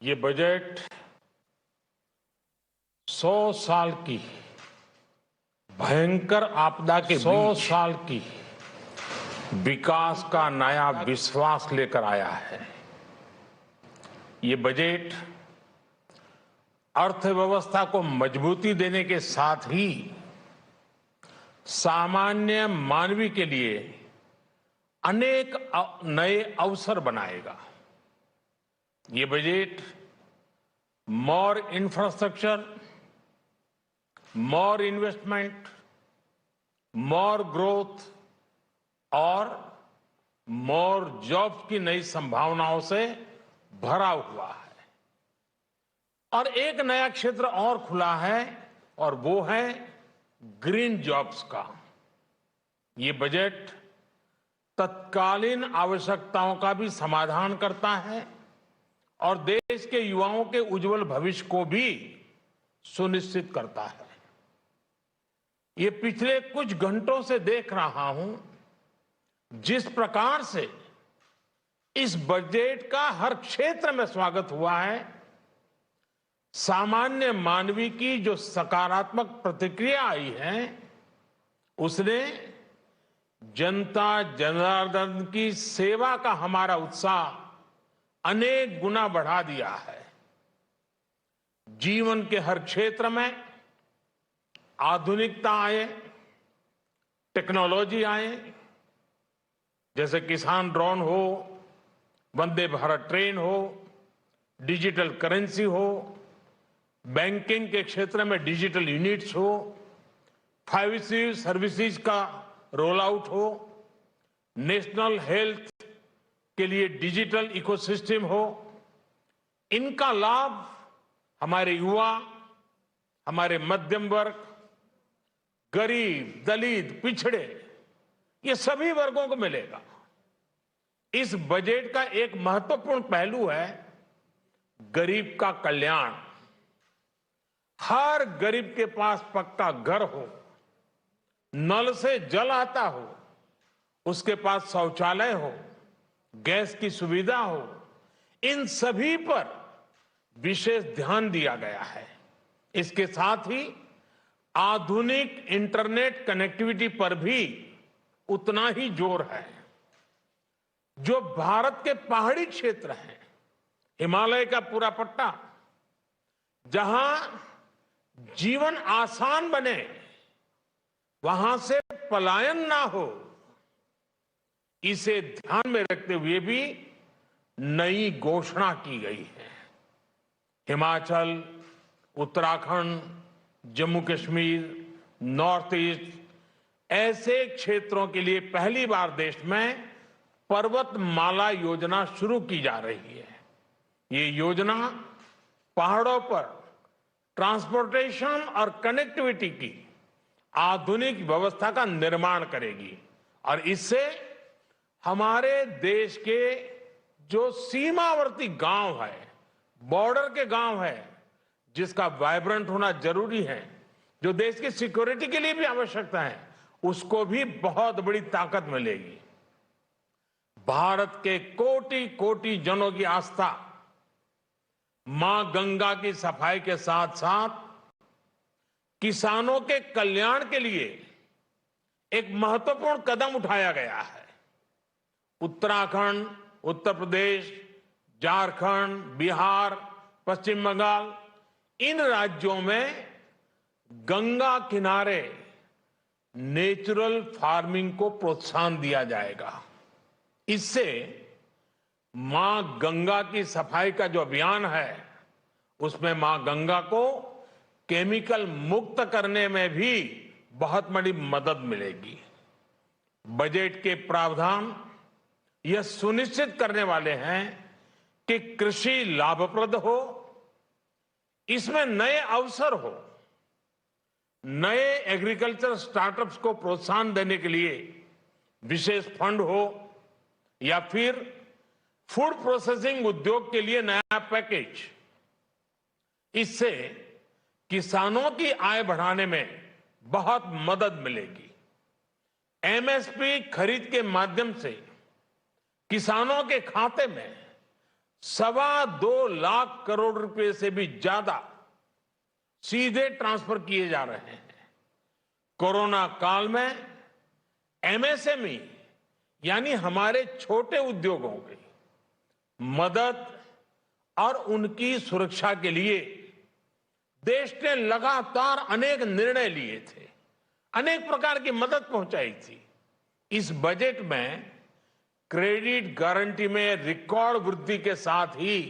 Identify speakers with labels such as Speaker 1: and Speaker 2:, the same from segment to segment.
Speaker 1: ये बजट 100 साल की भयंकर आपदा के 100 साल की विकास का नया विश्वास लेकर आया है। ये बजट अर्थव्यवस्था को मजबूती देने के साथ ही सामान्य मानवी के लिए अनेक नए अवसर बनाएगा। ये बजट मोर इंफ्रास्ट्रक्चर, मोर इन्वेस्टमेंट, मोर ग्रोथ और मोर जॉब्स की नई संभावनाओं से भरा हुआ है। और एक नया क्षेत्र और खुला है और वो है ग्रीन जॉब्स का। ये बजट तत्कालीन आवश्यकताओं का भी समाधान करता है और देश के युवाओं के उज्जवल भविष्य को भी सुनिश्चित करता है। ये पिछले कुछ घंटों से देख रहा हूं जिस प्रकार से इस बजट का हर क्षेत्र में स्वागत हुआ है। सामान्य मानवी की जो सकारात्मक प्रतिक्रिया आई है उसने जनता जनार्दन की सेवा का हमारा उत्साह अनेक गुना बढ़ा दिया है। जीवन के हर क्षेत्र में आधुनिकता आए, टेक्नोलॉजी आए, जैसे किसान ड्रोन हो, वंदे भारत ट्रेन हो, डिजिटल करेंसी हो, बैंकिंग के क्षेत्र में डिजिटल यूनिट्स हो, 5G सर्विसेज का रोल आउट हो, नेशनल हेल्थ के लिए डिजिटल इकोसिस्टम हो। इनका लाभ हमारे युवा, हमारे मध्यम वर्ग, गरीब, दलित, पिछड़े, ये सभी वर्गों को मिलेगा। इस बजट का एक महत्वपूर्ण पहलू है गरीब का कल्याण। हर गरीब के पास पक्का घर हो, नल से जल आता हो, उसके पास शौचालय हो, गैस की सुविधा हो, इन सभी पर विशेष ध्यान दिया गया है। इसके साथ ही आधुनिक इंटरनेट कनेक्टिविटी पर भी उतना ही जोर है। जो भारत के पहाड़ी क्षेत्र हैं, हिमालय का पूरा पट्टा, जहां जीवन आसान बने, वहां से पलायन ना हो, इसे ध्यान में रखते हुए भी नई घोषणा की गई है। हिमाचल, उत्तराखंड, जम्मू कश्मीर, नॉर्थ ईस्ट ऐसे क्षेत्रों के लिए पहली बार देश में पर्वतमाला योजना शुरू की जा रही है। ये योजना पहाड़ों पर ट्रांसपोर्टेशन और कनेक्टिविटी की आधुनिक व्यवस्था का निर्माण करेगी और इससे हमारे देश के जो सीमावर्ती गांव है, बॉर्डर के गांव है, जिसका वाइब्रेंट होना जरूरी है, जो देश की सिक्योरिटी के लिए भी आवश्यकता है, उसको भी बहुत बड़ी ताकत मिलेगी। भारत के कोटि कोटि जनों की आस्था मां गंगा की सफाई के साथ साथ किसानों के कल्याण के लिए एक महत्वपूर्ण कदम उठाया गया है। उत्तराखंड, उत्तर प्रदेश, झारखंड, बिहार, पश्चिम बंगाल, इन राज्यों में गंगा किनारे नेचुरल फार्मिंग को प्रोत्साहन दिया जाएगा। इससे मां गंगा की सफाई का जो अभियान है, उसमें मां गंगा को केमिकल मुक्त करने में भी बहुत बड़ी मदद मिलेगी। बजट के प्रावधान यह सुनिश्चित करने वाले हैं कि कृषि लाभप्रद हो, इसमें नए अवसर हो, नए एग्रीकल्चर स्टार्टअप्स को प्रोत्साहन देने के लिए विशेष फंड हो या फिर फूड प्रोसेसिंग उद्योग के लिए नया पैकेज। इससे किसानों की आय बढ़ाने में बहुत मदद मिलेगी। एमएसपी खरीद के माध्यम से किसानों के खाते में 2.25 करोड़ रुपए से भी ज्यादा सीधे ट्रांसफर किए जा रहे हैं। कोरोना काल में एमएसएमई यानी हमारे छोटे उद्योगों की मदद और उनकी सुरक्षा के लिए देश ने लगातार अनेक निर्णय लिए थे, अनेक प्रकार की मदद पहुंचाई थी। इस बजट में क्रेडिट गारंटी में रिकॉर्ड वृद्धि के साथ ही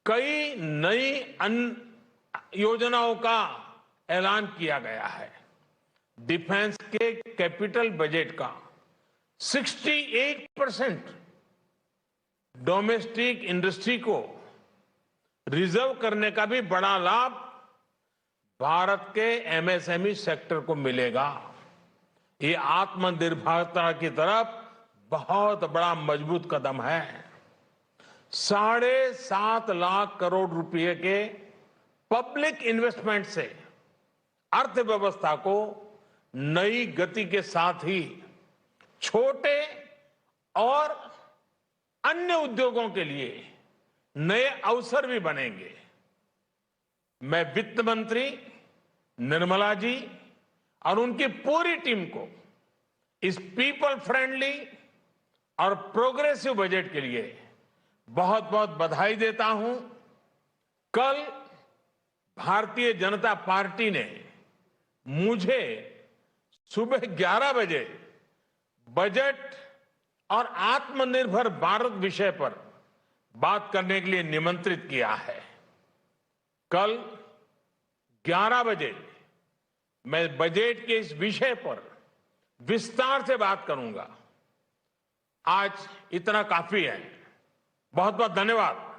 Speaker 1: कई नई योजनाओं का ऐलान किया गया है। डिफेंस के कैपिटल बजट का 68% डोमेस्टिक इंडस्ट्री को रिजर्व करने का भी बड़ा लाभ भारत के एमएसएमई सेक्टर को मिलेगा। ये आत्मनिर्भरता की तरफ बहुत बड़ा मजबूत कदम है। 7.5 लाख करोड़ रुपए के पब्लिक इन्वेस्टमेंट से अर्थव्यवस्था को नई गति के साथ ही छोटे और अन्य उद्योगों के लिए नए अवसर भी बनेंगे। मैं वित्त मंत्री निर्मला जी और उनकी पूरी टीम को इस पीपल फ्रेंडली और प्रोग्रेसिव बजट के लिए बहुत बहुत बधाई देता हूं। कल भारतीय जनता पार्टी ने मुझे सुबह 11 बजे बजट और आत्मनिर्भर भारत विषय पर बात करने के लिए निमंत्रित किया है। कल 11 बजे मैं बजट के इस विषय पर विस्तार से बात करूंगा। आज इतना काफी है। बहुत बहुत धन्यवाद।